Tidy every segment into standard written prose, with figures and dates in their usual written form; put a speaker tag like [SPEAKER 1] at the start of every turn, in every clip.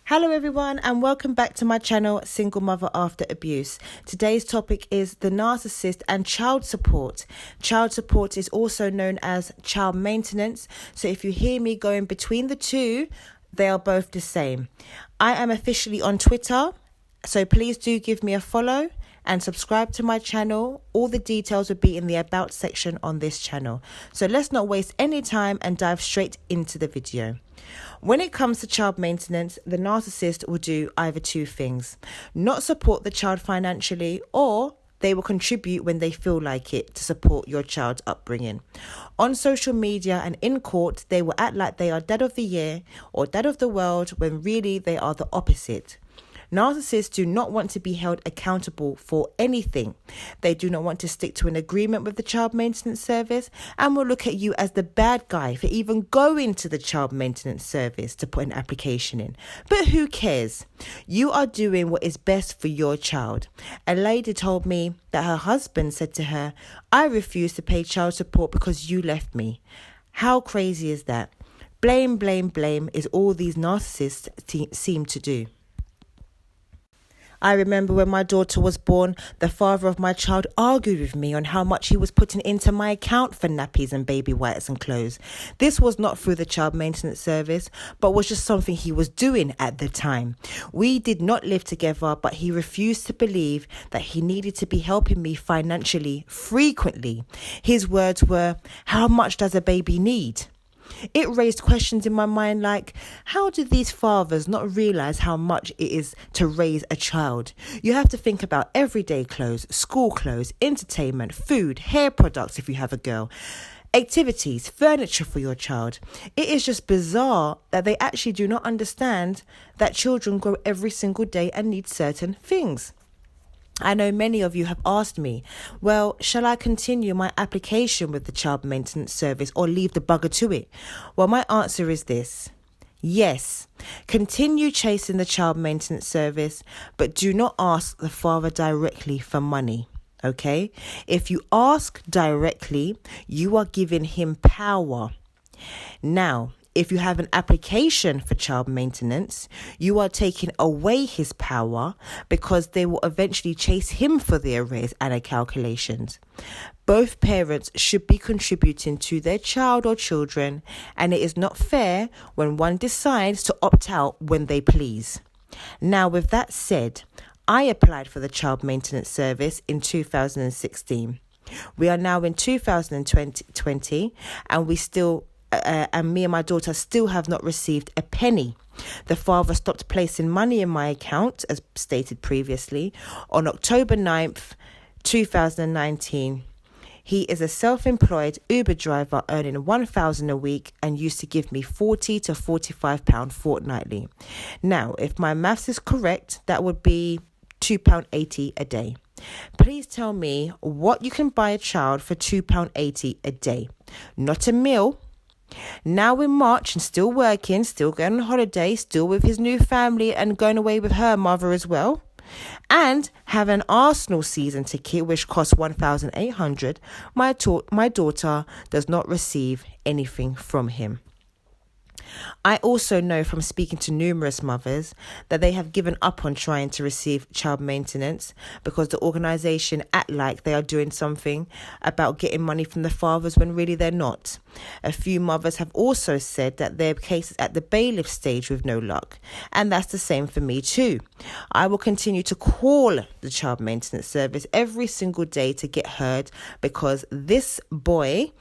[SPEAKER 1] Hello everyone and welcome back to my channel Single Mother After Abuse. Today's topic is the narcissist and child support. Child support is also known as child maintenance. So if you hear me going between the two, they are both the same. I am officially on Twitter, so please do give me a follow and subscribe to my channel. All the details will be in the about section on this channel. So let's not waste any time and dive straight into the video. When it comes to child maintenance, the narcissist will do either two things: not support the child financially, or they will contribute when they feel like it to support your child's upbringing. On social media and in court, they will act like they are dad of the year or dad of the world when really they are the opposite. Narcissists do not want to be held accountable for anything. They do not want to stick to an agreement with the child maintenance service and will look at you as the bad guy for even going to the child maintenance service to put an application in. But who cares? You are doing what is best for your child. A lady told me that her husband said to her, "I refuse to pay child support because you left me." How crazy is that? Blame, blame, blame is all these narcissists seem to do. I remember when my daughter was born, the father of my child argued with me on how much he was putting into my account for nappies and baby wipes and clothes. This was not through the child maintenance service, but was just something he was doing at the time. We did not live together, but he refused to believe that he needed to be helping me financially frequently. His words were, "How much does a baby need?" It raised questions in my mind like, how do these fathers not realize how much it is to raise a child? You have to think about everyday clothes, school clothes, entertainment, food, hair products if you have a girl, activities, furniture for your child. It is just bizarre that they actually do not understand that children grow every single day and need certain things. I know many of you have asked me, well, shall I continue my application with the child maintenance service or leave the bugger to it? Well, my answer is this. Yes, continue chasing the child maintenance service, but do not ask the father directly for money. Okay? If you ask directly, you are giving him power. Now, if you have an application for child maintenance, you are taking away his power because they will eventually chase him for the arrears and the calculations. Both parents should be contributing to their child or children, and it is not fair when one decides to opt out when they please. Now, with that said, I applied for the child maintenance service in 2016. We are now in 2020 and and me and my daughter still have not received a penny. The father stopped placing money in my account, as stated previously, on October 9th, 2019. He is a self-employed Uber driver earning $1,000 a week and used to give me £40 to £45 fortnightly. Now, if my maths is correct, that would be £2.80 a day. Please tell me what you can buy a child for £2.80 a day. Not a meal. Now in March and still working, still going on holiday, still with his new family and going away with her mother as well. And have an Arsenal season ticket which costs $1,800. My daughter does not receive anything from him. I also know from speaking to numerous mothers that they have given up on trying to receive child maintenance because the organisation act like they are doing something about getting money from the fathers when really they're not. A few mothers have also said that their case is at the bailiff stage with no luck, and that's the same for me too. I will continue to call the child maintenance service every single day to get heard because this boy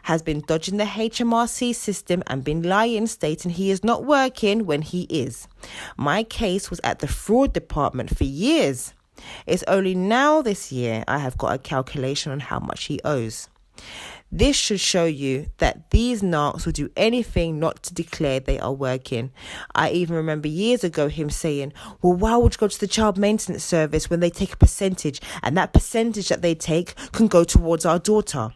[SPEAKER 1] has been dodging the HMRC system and been lying, stating he is not working when he is. My case was at the fraud department for years. It's only now this year I have got a calculation on how much he owes. This should show you that these narcs will do anything not to declare they are working. I even remember years ago him saying, well, why would you go to the child maintenance service when they take a percentage and that percentage that they take can go towards our daughter?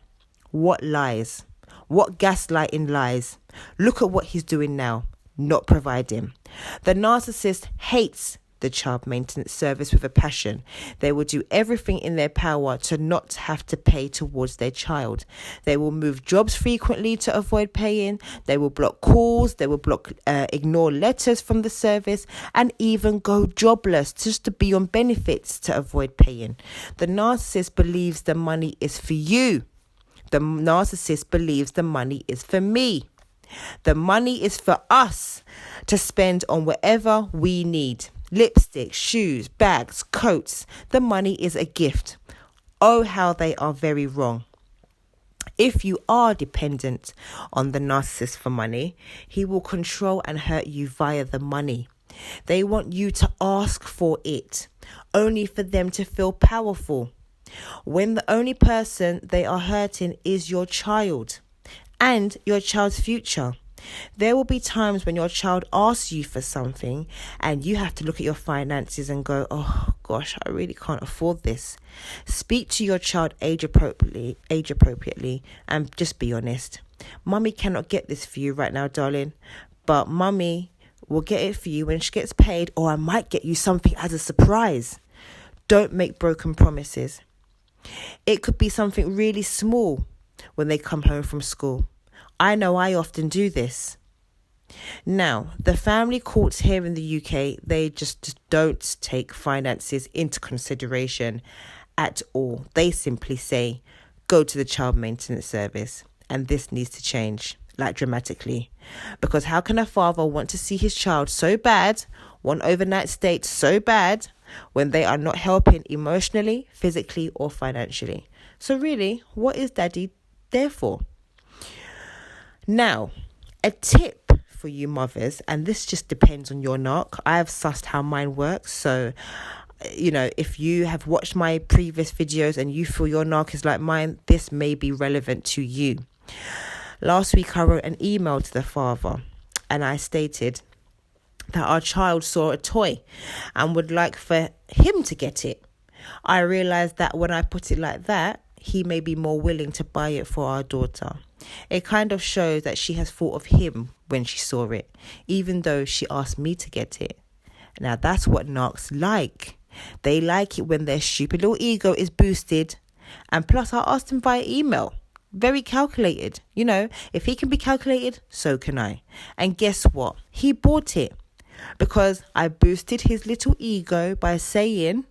[SPEAKER 1] What lies? What gaslighting lies? Look at what he's doing now, not providing. The narcissist hates the child maintenance service with a passion. They will do everything in their power to not have to pay towards their child. They will move jobs frequently to avoid paying. They will block calls. They will ignore letters from the service, and even go jobless just to be on benefits to avoid paying. The narcissist believes the money is for you. The narcissist believes the money is for me. The money is for us to spend on whatever we need. Lipstick, shoes, bags, coats. The money is a gift. Oh, how they are very wrong. If you are dependent on the narcissist for money, he will control and hurt you via the money. They want you to ask for it, only for them to feel powerful, when the only person they are hurting is your child and your child's future. There will be times when your child asks you for something and you have to look at your finances and go, oh gosh, I really can't afford this. Speak to your child age appropriately and just be honest. Mummy cannot get this for you right now, darling, but mummy will get it for you when she gets paid, or I might get you something as a surprise. Don't make broken promises. It could be something really small when they come home from school. I know I often do this. Now, the family courts here in the UK, they just don't take finances into consideration at all. They simply say, go to the child maintenance service. And this needs to change, like dramatically. Because how can a father want to see his child so bad, want overnight stays so bad, when they are not helping emotionally, physically, or financially? So really, what is daddy there for? Now, a tip for you mothers, and this just depends on your narc. I have sussed how mine works. So, if you have watched my previous videos and you feel your narc is like mine, this may be relevant to you. Last week, I wrote an email to the father and I stated that our child saw a toy and would like for him to get it. I realized that when I put it like that, he may be more willing to buy it for our daughter. It kind of shows that she has thought of him when she saw it, even though she asked me to get it. Now that's what narcs like. They like it when their stupid little ego is boosted. And plus I asked him via email. Very calculated. If he can be calculated, so can I. And guess what? He bought it. Because I boosted his little ego by saying,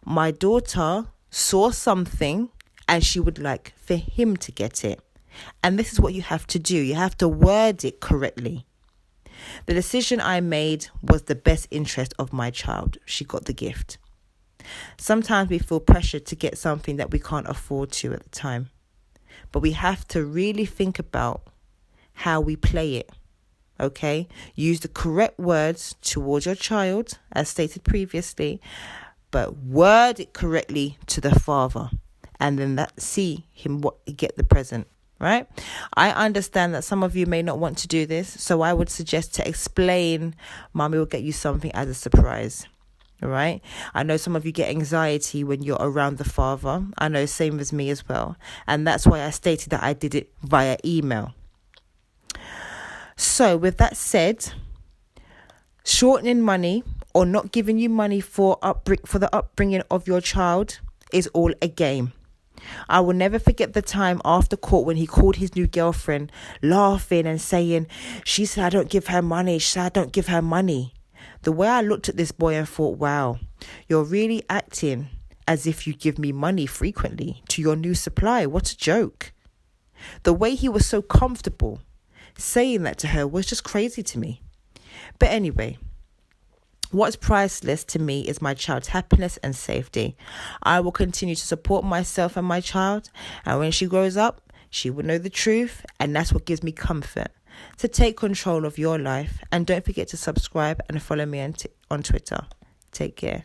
[SPEAKER 1] my daughter saw something and she would like for him to get it. And this is what you have to do. You have to word it correctly. The decision I made was the best interest of my child. She got the gift. Sometimes we feel pressured to get something that we can't afford to at the time. But we have to really think about how we play it. Okay, use the correct words towards your child, as stated previously, but word it correctly to the father, and then see him get the present, right? I understand that some of you may not want to do this, so I would suggest to explain, Mommy will get you something as a surprise. All right. I know some of you get anxiety when you're around the father. I know, same as me as well. And that's why I stated that I did it via email. So with that said, shortening money or not giving you money for the upbringing of your child is all a game. I will never forget the time after court when he called his new girlfriend laughing and saying, she said, I don't give her money. She said, I don't give her money. The way I looked at this boy and thought, wow, you're really acting as if you give me money frequently to your new supply. What a joke. The way he was so comfortable saying that to her was just crazy to me. But anyway, what's priceless to me is my child's happiness and safety. I will continue to support myself and my child. And when she grows up, she will know the truth. And that's what gives me comfort. To take control of your life. And don't forget to subscribe and follow me on Twitter. Take care.